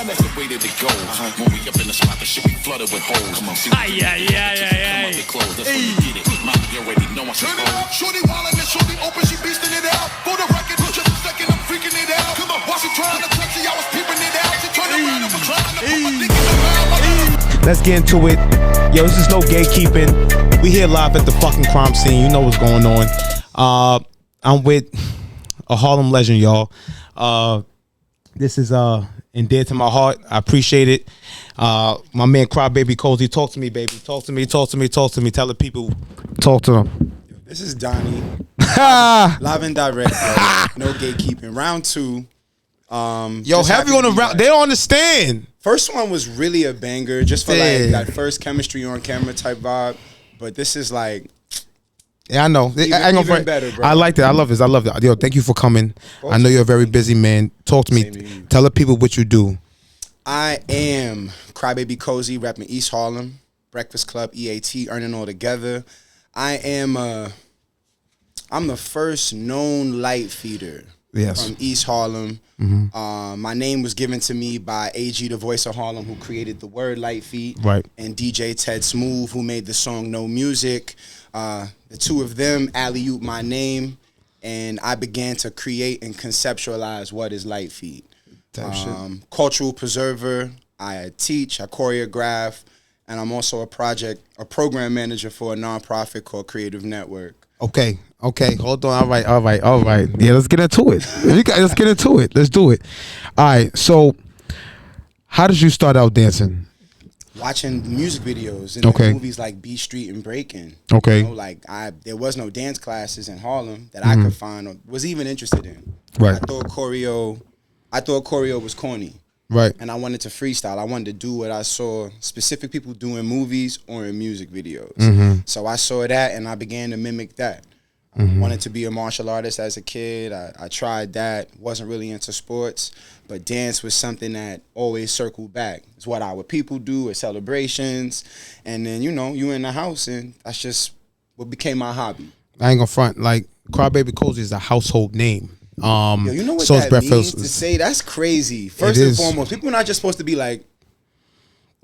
That's the way that it goes. When we up in the spot, the shit be flooded with holes. Come on, see what Ay, ay, ay, ay, ay. clothes. That's when you get it. Mommy, you already know I'm supposed. Shorty wildin' and shorty open, she beastin' it out. For the record, just a second, I'm freaking it out. Come on, while she trying to touch it, I was peeping it out. She turned around and was trying to put my dick in the mouth. Let's get into it. Yo, this is No Gatekeeping. We here live at the fucking crime scene. You know what's going on. I'm with a Harlem legend, y'all. This is endeared to my heart. I appreciate it. My man Crybaby Cozie. Talk to me, baby. Talk to me. Tell the people. Talk to them. This is Donnie. Live and direct, bro. No Gatekeeping. Round 2. Yo, have you on the round? They don't understand. First one was really a banger, just for like that first chemistry on camera type vibe. But this is like, yeah, I know. Even better, bro. I like that. I love this. Yo, thank you for coming. I know you're a very busy man. Talk to me. Tell the people what you do. I am Crybaby Cozie, repping East Harlem, Breakfast Club, EAT, earning all together. I'm the first known light feeder from East Harlem. My name was given to me by AG, the voice of Harlem, who created the word Litefeet, right? And DJ Ted Smooth, who made the song No Music. The two of them alley-oop my name, and I began to create and conceptualize what is Litefeet. Cultural preserver. I teach, I choreograph, and I'm also a program manager for a nonprofit called Creative Network. Okay, hold on. All right. Yeah, let's get into it. Let's get into it. Let's do it. All right. So, how did you start out dancing? Watching music videos in movies like B Street and Breaking. Okay. You know, there was no dance classes in Harlem that I could find or was even interested in. Right. I thought choreo was corny. Right. And I wanted to freestyle. I wanted to do what I saw specific people do in movies or in music videos. So I saw that and I began to mimic that. I wanted to be a martial artist as a kid. I tried that. Wasn't really into sports, but dance was something that always circled back. It's what our people do at celebrations. And then, you in the house, and that's just what became my hobby. I ain't gonna front. Like, Crybaby Cozie is a household name. Yo, you know what that means to say? That's crazy. First and foremost, people are not just supposed to be like,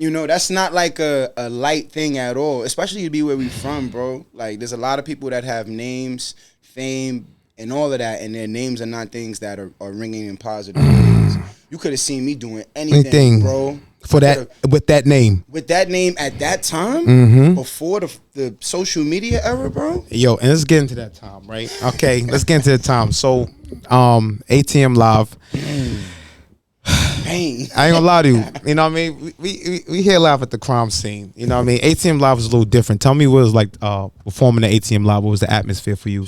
that's not like a light thing at all, especially to be where we from, bro. Like, there's a lot of people that have names, fame, and all of that, and their names are not things that are ringing in positive ways. You could have seen me doing anything, bro. With that name. With that name at that time, before the social media era, bro. Yo, and let's get into that time, right? Okay, let's get into the time. So, ATM Live. Pain. I ain't gonna lie to you. You know what I mean? We here live at the crime scene. You know what I mean? ATM Live was a little different. Tell me what it was like performing at ATM Live. What was the atmosphere for you?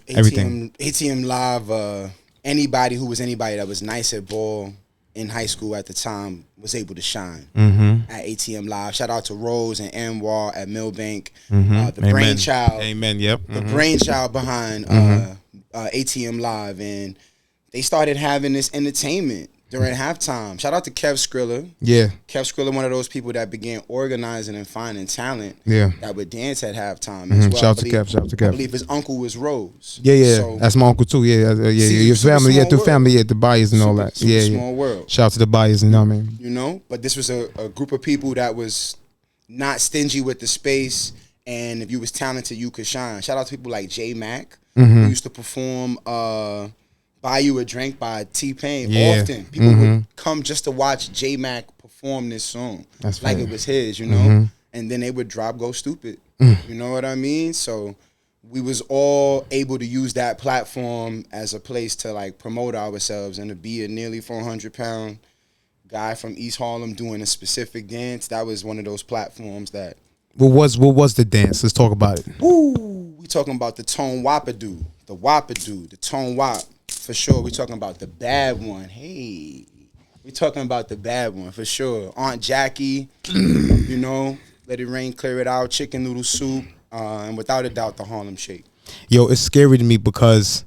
Everything. ATM Live, anybody that was nice at ball in high school at the time was able to shine at ATM Live. Shout out to Rose and Anwar at Millbank. The brainchild. Amen, yep. The brainchild behind ATM Live. And they started having this entertainment during halftime. Shout out to Kev Skrilla. Yeah. Kev Skrilla, one of those people that began organizing and finding talent that would dance at halftime as well. Shout out to Kev. I believe his uncle was Rose. Yeah. So, that's my uncle too. Yeah. Your family, through family, the buyers and all that. Small world. Shout out to the buyers, you know what I mean? But this was a group of people that was not stingy with the space, and if you was talented, you could shine. Shout out to people like J Mac, who used to perform Buy You a Drink by T-Pain often. People would come just to watch J Mac perform this song. That's like funny. It was his, and then they would drop Go Stupid. You know what I mean? So we was all able to use that platform as a place to like promote ourselves, and to be a nearly 400-pound guy from East Harlem doing a specific dance. That was one of those platforms that. What was the dance? Let's talk about it. Ooh, we talking about the Tone Wapadoo, the Tone Wop. For sure, we talking about the bad one. Hey, we talking about the bad one for sure. Aunt Jackie, Let It Rain, Clear It Out, Chicken Noodle Soup, and without a doubt, the Harlem Shake. Yo, it's scary to me because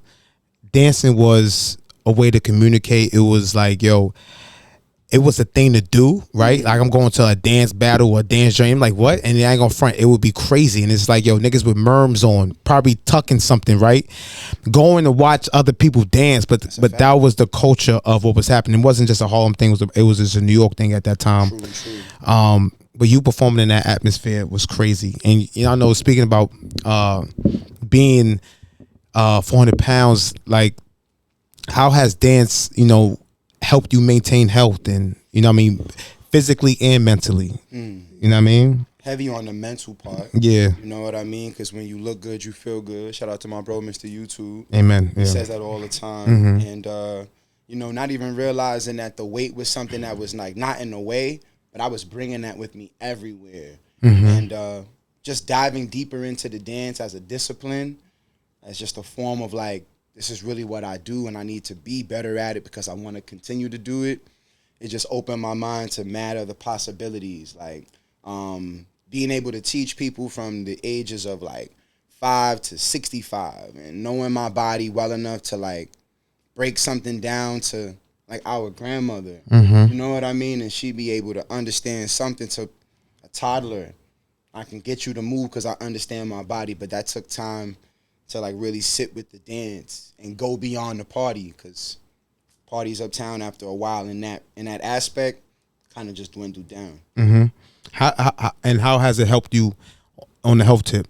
dancing was a way to communicate. It was like, it was a thing to do, right? Like I'm going to a dance battle or a dance joint. I'm like, what? And I ain't gonna front. It would be crazy. And it's like, yo, niggas with merms on, probably tucking something, right? Going to watch other people dance, but that was the culture of what was happening. It wasn't just a Harlem thing. It was just a New York thing at that time. True. But you performing in that atmosphere was crazy. And you know, I know speaking about being 400 pounds, like how has dance, you know, helped you maintain health and, you know what I mean, physically and mentally? You know what I mean? Heavy on the mental part. Yeah. You know what I mean? Because when you look good, you feel good. Shout out to my bro, Mr. YouTube. Amen. He Yeah. says that all the time. And, you know, not even realizing that the weight was something that was like not in the way, but I was bringing that with me everywhere. And just diving deeper into the dance as a discipline, as just a form of like, this is really what I do and I need to be better at it because I want to continue to do it. It just opened my mind to mad other possibilities. Like being able to teach people from the ages of like 5 to 65 and knowing my body well enough to like break something down to like our grandmother. You know what I mean? And she be able to understand something to a toddler. I can get you to move because I understand my body, but that took time to like really sit with the dance and go beyond the party because parties uptown after a while in that aspect kind of just dwindled down. How has it helped you on the health tip?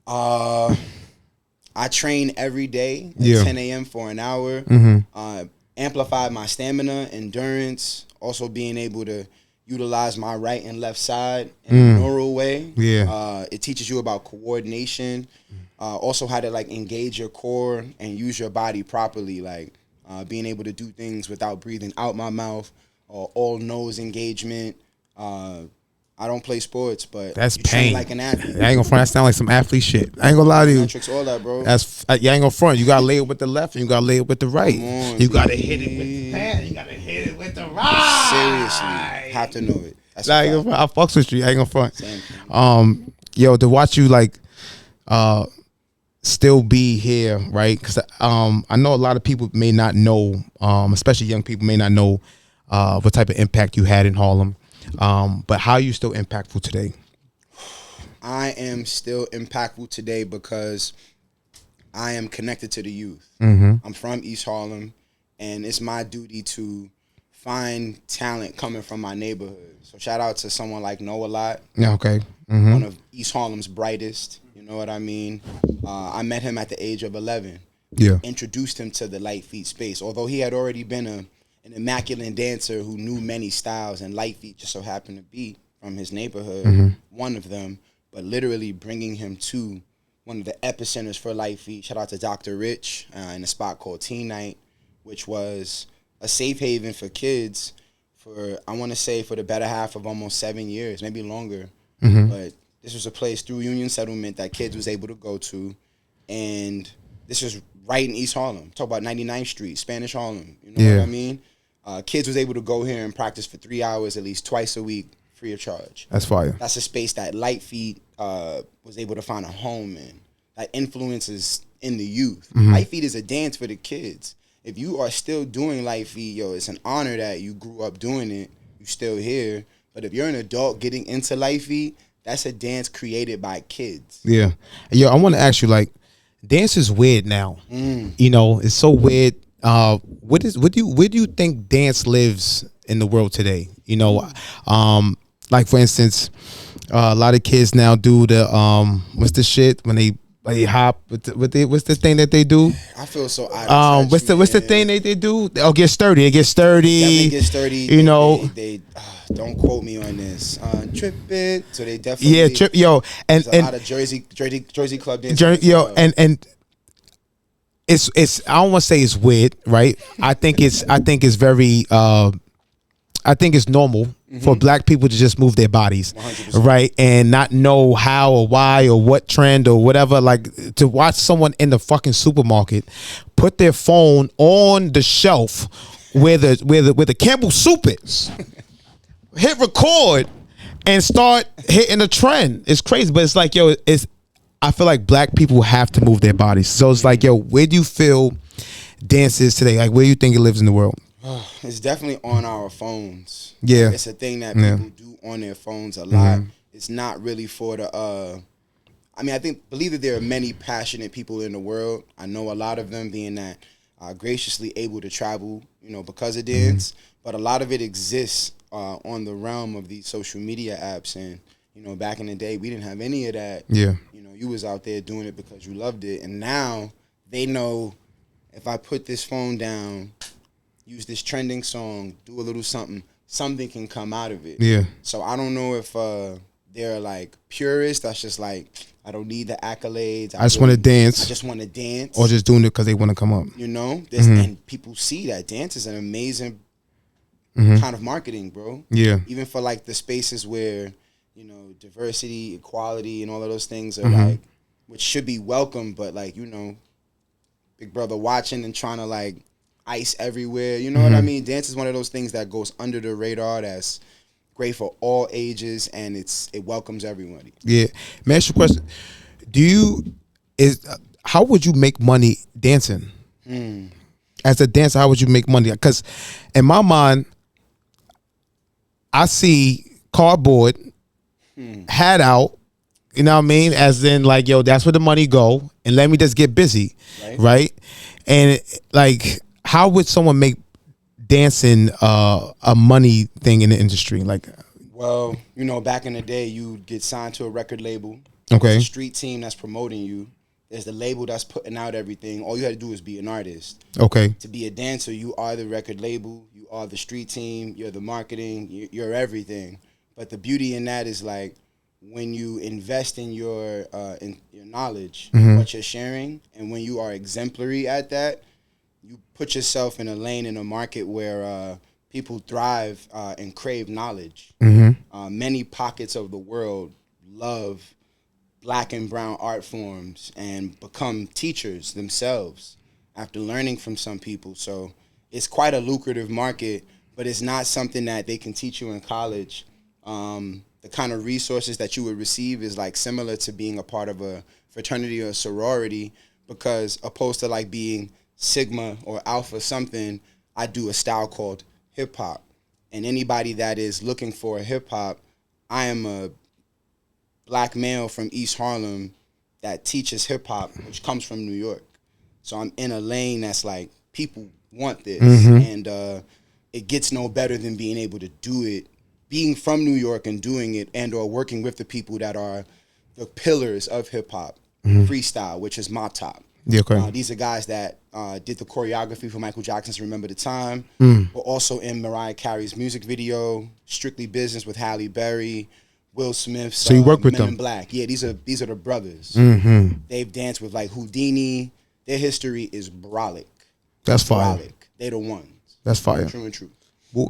I train every day at 10 a.m. for an hour. Amplified my stamina, endurance, also being able to utilize my right and left side in a neural way. It teaches you about coordination. Also how to like engage your core and use your body properly, like being able to do things without breathing out my mouth or all nose engagement. I don't play sports, but that's you pain. train like an athlete. I ain't gonna front. That sound like some athlete shit. I ain't gonna lie to you. Metrics, all that, bro. That's you ain't gonna front. You gotta lay it with the left and you gotta lay it with the right. on, you gotta hit it with the left. You gotta hit it with the right. Seriously, have to know it. That's Like, a fact. I fucks with you. I ain't gonna front. Same. Yo, to watch you like still be here, right? Because I know a lot of people may not know, especially young people may not know what type of impact you had in Harlem. But how are you still impactful today? I am still impactful today because I am connected to the youth. I'm from East Harlem, and it's my duty to find talent coming from my neighborhood. So shout out to someone like Noah Lot. Yeah, okay. One of East Harlem's brightest. You know what I mean? I met him at the age of 11. Yeah. Introduced him to the Litefeet space. Although he had already been an immaculate dancer who knew many styles, and Litefeet just so happened to be from his neighborhood, one of them. But literally bringing him to one of the epicenters for Litefeet. Shout out to Dr. Rich in a spot called Teen Night, which was a safe haven for kids for, I want to say, for the better half of almost 7 years, maybe longer. But this was a place through Union Settlement that kids was able to go to. And this is right in East Harlem. Talk about 99th Street, Spanish Harlem. You know what I mean? Kids was able to go here and practice for 3 hours at least twice a week, free of charge. That's fire. That's a space that Litefeet was able to find a home in. That influences in the youth. Litefeet is a dance for the kids. If you are still doing Litefeet, yo, it's an honor that you grew up doing it. You still here. But if you're an adult getting into Litefeet, that's a dance created by kids. Yeah. Yo, I want to ask you, like, dance is weird now. You know, it's so weird. Where do you think dance lives in the world today? You know, like for instance, a lot of kids now do the what's the shit when they hop with what's the thing that they do? I feel so out of touch, what's the thing that they do? Oh, get sturdy. They get sturdy. Definitely get sturdy. You know, they don't quote me on this. Trip it. So they definitely trip. Yo, and a lot of Jersey club dancers. Yo, and it's I don't want to say it's weird, right? I think it's very I think it's normal for black people to just move their bodies, 100%. right? And not know how or why or what trend or whatever. Like to watch someone in the fucking supermarket put their phone on the shelf where the Campbell soup is, hit record and start hitting the trend. It's crazy, but it's like, yo, I feel like black people have to move their bodies. So it's like, yo, where do you feel dance is today? Like, where do you think it lives in the world? It's definitely on our phones. Yeah. It's a thing that people do on their phones a lot. It's not really for the I mean, believe that there are many passionate people in the world. I know a lot of them being that graciously able to travel, because of dance. But a lot of it exists on the realm of these social media apps. And, back in the day, we didn't have any of that. Yeah. You was out there doing it because you loved it. And now they know if I put this phone down, use this trending song, do a little something can come out of it. Yeah. So I don't know if they're like purists. That's just like, I don't need the accolades. I just want to dance. I just want to dance. Or just doing it because they want to come up. And people see that dance is an amazing kind of marketing, bro. Yeah. Even for like the spaces where, diversity, equality, and all of those things are like, which should be welcome, but like, Big Brother watching and trying to like ice everywhere. You know what I mean? Dance is one of those things that goes under the radar. That's great for all ages, and it welcomes everybody. Yeah. May I ask you a question? How would you make money dancing? As a dancer, how would you make money? Because in my mind, I see cardboard, hat out, you know what I mean? As in like, yo, that's where the money go, and let me just get busy, right? And like, how would someone make dancing a money thing in the industry? Like, well, back in the day, you'd get signed to a record label. Okay. There's a street team that's promoting you. There's the label that's putting out everything. All you had to do is be an artist. Okay. To be a dancer, you are the record label. You are the street team. You're the marketing. You're everything. But the beauty in that is like when you invest in your knowledge, what you're sharing, and when you are exemplary at that, you put yourself in a lane in a market where people thrive and crave knowledge. Many pockets of the world love Black and brown art forms and become teachers themselves after learning from some people. So it's quite a lucrative market, but it's not something that they can teach you in college. The kind of resources that you would receive is like similar to being a part of a fraternity or a sorority, because opposed to like being Sigma or Alpha something, I do a style called hip hop. And anybody that is looking for a hip hop, I am a Black male from East Harlem that teaches hip hop, which comes from New York. So I'm in a lane that's like, people want this. And it gets no better than being able to do it, being from New York and doing it, and or working with the people that are the pillars of hip hop, freestyle, which is Mop Top. Yeah, okay. These are guys that did the choreography for Michael Jackson's Remember the Time, but also in Mariah Carey's music video, Strictly Business with Halle Berry, Will Smith's So you work with Men them? in Black. Yeah, these are the brothers. Mm-hmm. They've danced with like Houdini. Their history is brolic. That's fire. Brolic. They the ones. That's fire. True and true.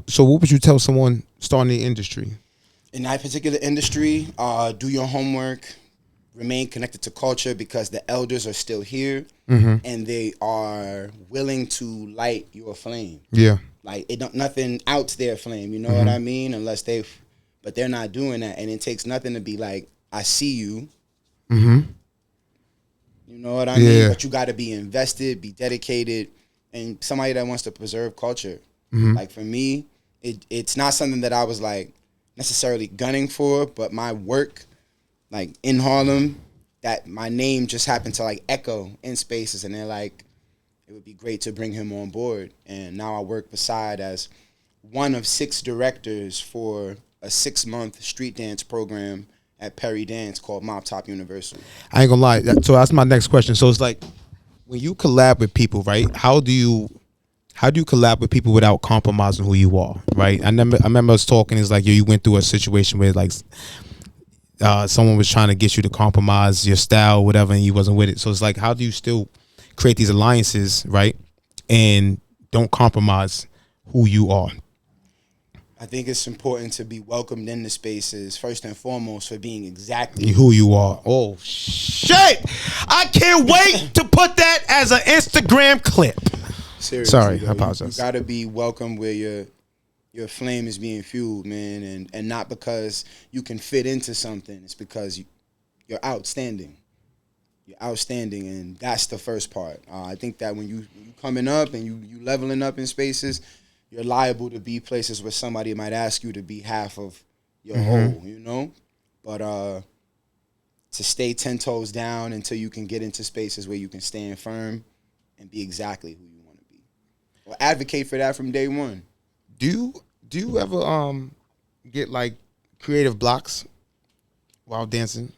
So what would you tell someone starting the industry? In that particular industry, do your homework, remain connected to culture, because the elders are still here and they are willing to light your flame. Yeah. Like nothing outs their flame, you know what I mean? But they're not doing that, and it takes nothing to be like, I see you. You know what I mean? But you got to be invested, be dedicated, and somebody that wants to preserve culture. Like for me, it's not something that I was like necessarily gunning for, but my work, like in Harlem, that my name just happened to like echo in spaces, and they're like, it would be great to bring him on board. And now I work beside as one of 6 directors for a 6-month street dance program at Perry Dance called Mop Top Universal. I ain't gonna lie. So that's my next question. So it's like, when you collab with people, right? How do you collab with people without compromising who you are, right? I remember us talking. It's like, yo, you went through a situation where like someone was trying to get you to compromise your style, whatever, and you wasn't with it. So it's like, how do you still create these alliances, right, and don't compromise who you are? I think it's important to be welcomed in the spaces, first and foremost, for being exactly who you are. Oh, shit! I can't wait to put that as an Instagram clip. Seriously, sorry, I apologize. You gotta be welcome where your flame is being fueled, man, and not because you can fit into something. It's because you're outstanding. You're outstanding, and that's the first part. I think that when you coming up and you leveling up in spaces, you're liable to be places where somebody might ask you to be half of your whole, you know? But to stay 10 toes down until you can get into spaces where you can stand firm and be exactly who you want to be. Or advocate for that from day one. Do you ever get like creative blocks while dancing?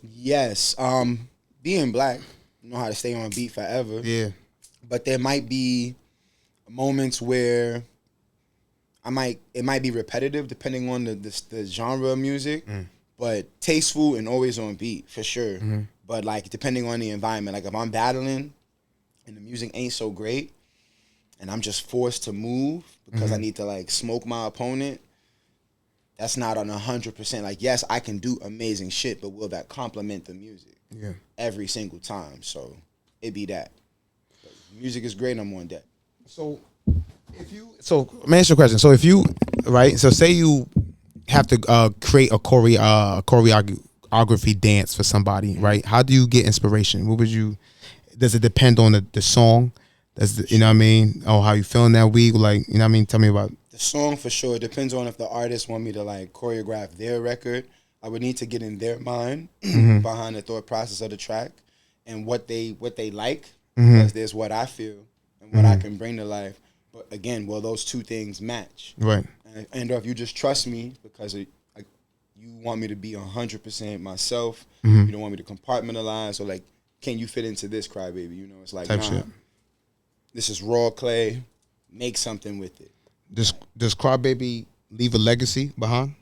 Yes. Being black, you know how to stay on beat forever. Yeah. But there might be moments where it might be repetitive depending on the genre of music, but tasteful and always on beat for sure. But like depending on the environment, like if I'm battling and the music ain't so great and I'm just forced to move because I need to like smoke my opponent, that's not on 100%. Like, yes, I can do amazing shit, but will that complement the music? Yeah. Every single time. So it be that. But music is great, I'm on deck. So let me ask you a question. So if you, right, so say you have to create a choreography dance for somebody, right? How do you get inspiration? Does it depend on the song? You know what I mean? Or how you feeling that week? Like, you know what I mean? Tell me about the song for sure. It depends on if the artist want me to like choreograph their record. I would need to get in their mind behind the thought process of the track and what they like, because there's what I feel and what I can bring to life. But again, will those two things match? Right. And if you just trust me because you want me to be 100% myself, you don't want me to compartmentalize, or like, can you fit into this, Crybaby? You know, it's like, type shit. This is raw clay. Make something with it. Does Crybaby leave a legacy behind?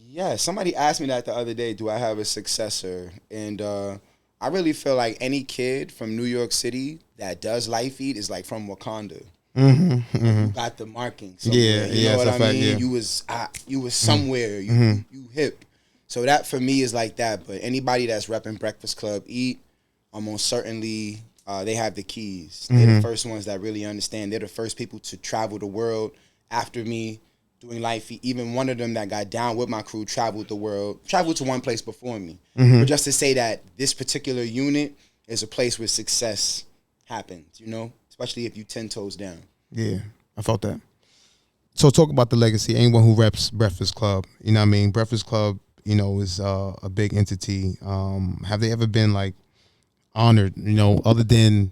Yeah, somebody asked me that the other day. Do I have a successor? And I really feel like any kid from New York City that does Litefeet is like from Wakanda. You got the marking. Somewhere. You know what I mean? Yeah. You was somewhere. You hip. So that for me is like that. But anybody that's repping Breakfast Club Eat, almost certainly they have the keys. They're the first ones that really understand. They're the first people to travel the world after me doing Litefeet. Even one of them that got down with my crew traveled the world, traveled to one place before me. But just to say that this particular unit is a place where success happens, you know, especially if you 10 toes down. Yeah, I felt that. So talk about the legacy. Anyone who reps Breakfast Club, you know what I mean? Breakfast Club, you know, is a big entity. Have they ever been like honored, you know, other than,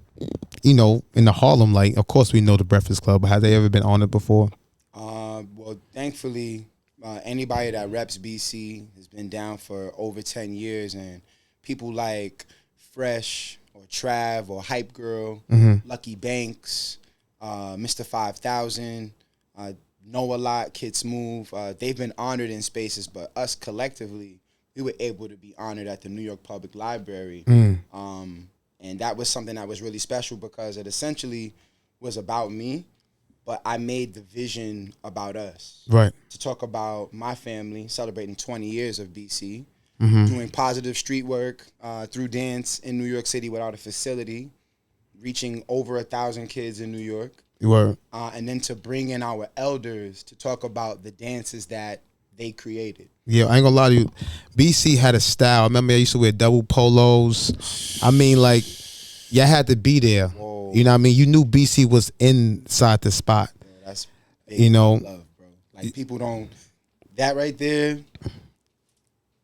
you know, in the Harlem, like, of course we know the Breakfast Club, but have they ever been honored before? Well, thankfully, anybody that reps BC has been down for over 10 years, and people like Fresh or Trav or Hype Girl, Lucky Banks, Mr. 5000, Know a Lot, Kid Smooth, they've been honored in spaces, but us collectively, we were able to be honored at the New York Public Library. And that was something that was really special because it essentially was about me, but I made the vision about us. Right. To talk about my family celebrating 20 years of BC, doing positive street work through dance in New York City without a facility, reaching over 1,000 kids in New York. You were. And then to bring in our elders to talk about the dances that they created. Yeah, I ain't gonna lie to you. BC had a style. I remember I used to wear double polos. I mean, like, y'all had to be there. Whoa. You know what I mean? You knew BC was inside the spot. Yeah, that's big you know, love, bro. Like, people don't, that right there,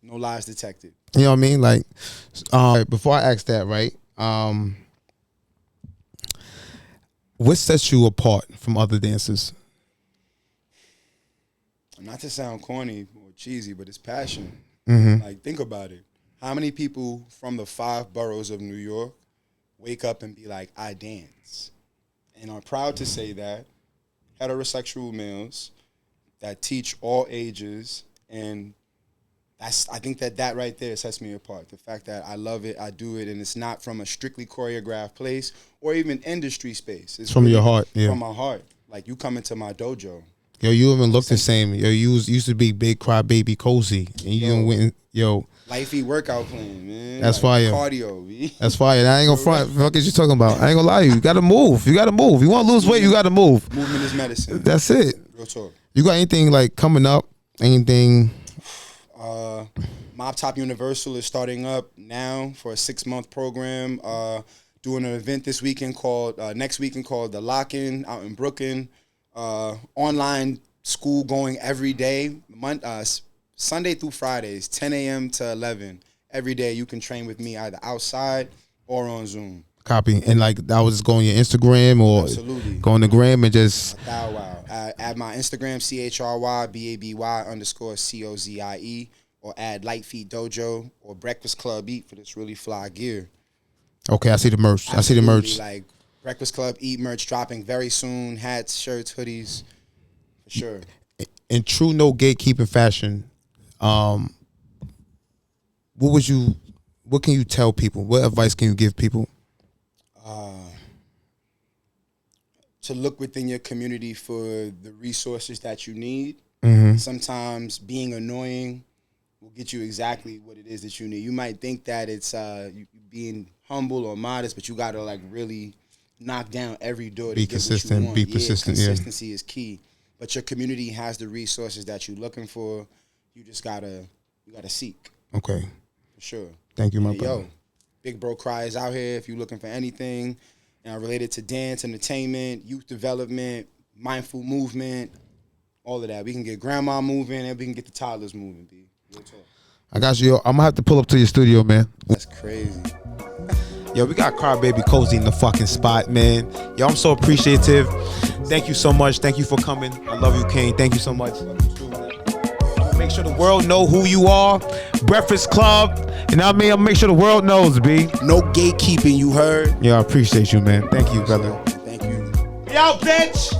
no lies detected. You know what I mean? Like, before I ask that, right? What sets you apart from other dancers? Not to sound corny or cheesy, but it's passion. Like, think about it. How many people from the 5 boroughs of New York wake up and be like, I dance? And are proud to say that. Heterosexual males that teach all ages, and I think that right there sets me apart. The fact that I love it, I do it, and it's not from a strictly choreographed place or even industry space. It's from really your heart, yeah. From my heart. Like, you come into my dojo. Yo, you even look the same. Yo, you used to be big Crybaby Cozie, and you even went and, Litefeet workout plan, man. That's like fire. Cardio, B. That's fire. I ain't gonna front. What is you talking about? I ain't gonna lie to you. You gotta move. You gotta move. You want to lose weight, you gotta move. Movement is medicine. That's it. Real talk. You got anything like coming up? Anything? Mob Top Universal is starting up now for a 6-month program. doing an event this weekend called next weekend called the Lock-In out in Brooklyn. Online school going every day, Sunday through Fridays, 10 a.m. to 11. Every day you can train with me either outside or on Zoom. Copy. And like that was going your Instagram or Absolutely. Going to Gram and just Wow. Add my Instagram, CHRYBABY_COZIE, or add Litefeet Dojo or Breakfast Club Eat for this really fly gear. okay, I see the merch. I see the merch. Like Breakfast Club Eat merch dropping very soon. Hats, shirts, hoodies, for sure. In true no gatekeeping fashion, what can you tell people? What advice can you give people? To look within your community for the resources that you need. Sometimes being annoying will get you exactly what it is that you need. You might think that it's you being humble or modest, but you got to like really knock down every door to Be get consistent, what you want. be persistent, yeah. Consistency is key. But your community has the resources that you're looking for. You just gotta seek. Okay. For sure. Thank you, my brother. Yo, Big Bro Cry is out here if you're looking for anything related to dance, entertainment, youth development, mindful movement, all of that. We can get grandma moving and we can get the toddlers moving, B. Real talk. I got you. Yo, I'm gonna have to pull up to your studio, man. That's crazy. Yo, we got Crybaby Cozie in the fucking spot, man. Yo, I'm so appreciative. Thank you so much. Thank you for coming. I love you, King. Thank you so much. Make sure the world know who you are. Breakfast Club. And I mean, I'll make sure the world knows, B. No gatekeeping, you heard? Yeah, I appreciate you, man. Thank you, brother. Thank you. Yo, bitch.